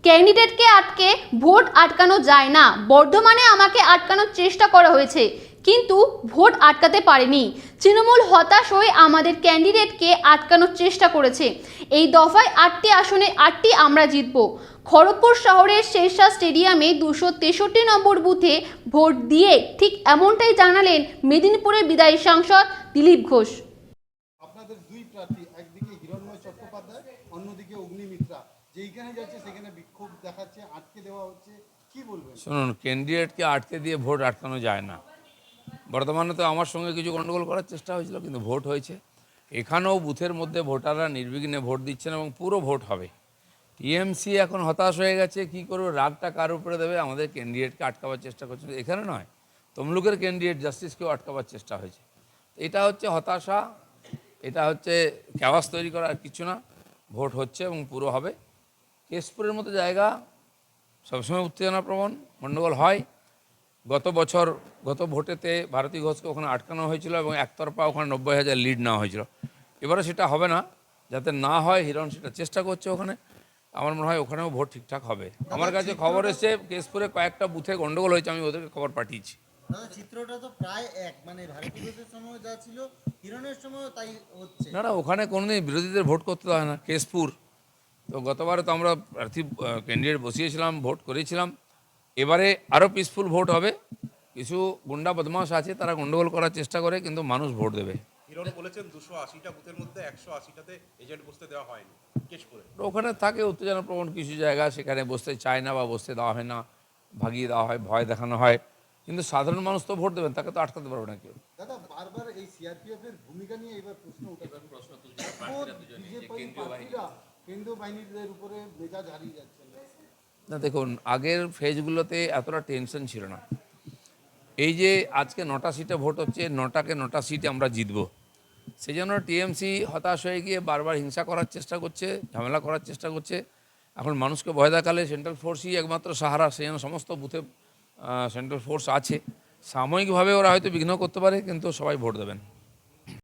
ক্যান্ডিডেটকে আটকে ভোট আটকানো যায় না। বর্ধমানে আমাকে আটকানোর চেষ্টা করা হয়েছে, কিন্তু ভোট আটকাতে পারেনি। তৃণমূল হতাশ হয়ে আমাদের ক্যান্ডিডেটকে আটকানোর চেষ্টা করেছে। এই দফায় 8টি আসনে 8টি আমরা জিতব। খড়গপুর শহরের শেরশাহ স্টেডিয়ামে 263 নম্বর বুথে ভোট দিয়ে ঠিক এমনটাই জানালেন মেদিনীপুরের বিদায়ী সাংসদ দিলীপ ঘোষ। আপনাদের দুই প্রার্থী, একদিকে হিরণময় চট্টোপাধ্যায়, অন্যদিকে অগ্নিমিত্রা, যেইখানে যাচ্ছে সেখানে বিক্ষোভ দেখাচ্ছে, আটকে দেওয়া হচ্ছে, কি বলবেন? শুনুন, ক্যান্ডিডেটকে আটকে দিয়ে ভোট আটকানো যায় না। বর্তমানে তো আমার সঙ্গে কিছু গণ্ডগোল করার চেষ্টা হয়েছিল, কিন্তু ভোট হয়েছে। এখানেও বুথের মধ্যে ভোটাররা নির্বিঘ্নে ভোট দিচ্ছেন এবং পুরো ভোট হবে। টিএমসি এখন হতাশ হয়ে গেছে, কি করবে, রাগটা কার উপরে দেবে, আমাদের ক্যান্ডিডেটকে আটকাবার চেষ্টা করছে। এখানে নয়, তমলুকের ক্যান্ডিডেট জাস্টিসকেও আটকাবার চেষ্টা হয়েছে। এটা হচ্ছে হতাশা, এটা হচ্ছে ক্যাওয়াস তৈরি করা, আর কিছু না। ভোট হচ্ছে এবং পুরো হবে। কেশপুরের মতো জায়গা সবসময় উত্তেজনাপ্রবণ, গণ্ডগোল হয়। গত ভোটেতে ভারতী ঘোষকে ওখানে আটকানো হয়েছিল এবং একতরফা ওখানে 90,000 লিড নেওয়া হয়েছিল। এবারে সেটা হবে না, যাতে না হয় হিরণ সেটা চেষ্টা করছে ওখানে। আমার মনে হয় ওখানেও ভোট ঠিকঠাক হবে। আমার কাছে খবর এসছে কেশপুরে কয়েকটা বুথে গণ্ডগোল হয়েছে, আমি ওদেরকে খবর পাঠিয়েছি। চিত্রটা তো প্রায় এক, মানে ভারতী ঘোষের সময় যা ছিল হিরণের সময় তাই হচ্ছে। না, ওখানে কোনোদিন বিরোধীদের ভোট করতে হয় না। কেশপুর তো গতবারে তো আমরা প্রার্থী ক্যান্ডিডেট বসিয়েছিলাম, ভোট করেছিলাম। এবারে আরও পিসফুল ভোট হবে। কিছু গুন্ডা বদমাশ আছে, তারা গন্ডগোল করার চেষ্টা করে, কিন্তু মানুষ ভোট দেবে। হিরণ বলেছেন 280টা বুথের মধ্যে 180টাতে এজেন্ট বসতে দেওয়া হয়নি কেশপুরে। ওখানে থাকে উত্তেজনাপ্রবণ কিছু জায়গা, সেখানে বসতে চায় না বা বসতে দেওয়া হয় না, ভাগিয়ে দেওয়া হয়, ভয় দেখানো হয়। কিন্তু সাধারণ মানুষ তো ভোট দেবেন, তাকে তো আটকাতে পারবে না কেউ। দাদা, বারবার এই সিআরপিএফ এর ভূমিকা নিয়ে এবার প্রশ্ন উঠেছে। কেন্দ্রীয় বাহিনীদের উপরে মেজাজ হারিয়ে যাচ্ছে না, দেখুন, আগের ফেজগুলোতে এতটা টেনশন ছিল না। এই যে আজকে 9টা সিটে ভোট হচ্ছে, 9টা সিটে আমরা জিতব, সেই জন্য টিএমসি হতাশ হয়ে গিয়ে বারবার হিংসা করার চেষ্টা করছে, ঝামেলা করার চেষ্টা করছে। এখন মানুষকে ভয় দেখালে সেন্ট্রাল ফোর্সই একমাত্র সাহারা, সেই জন্য সমস্ত বুথে সেন্ট্রাল ফোর্স আছে। সাময়িকভাবে ওরা হয়তো বিঘ্ন করতে পারে, কিন্তু সবাই ভোট দেবেন।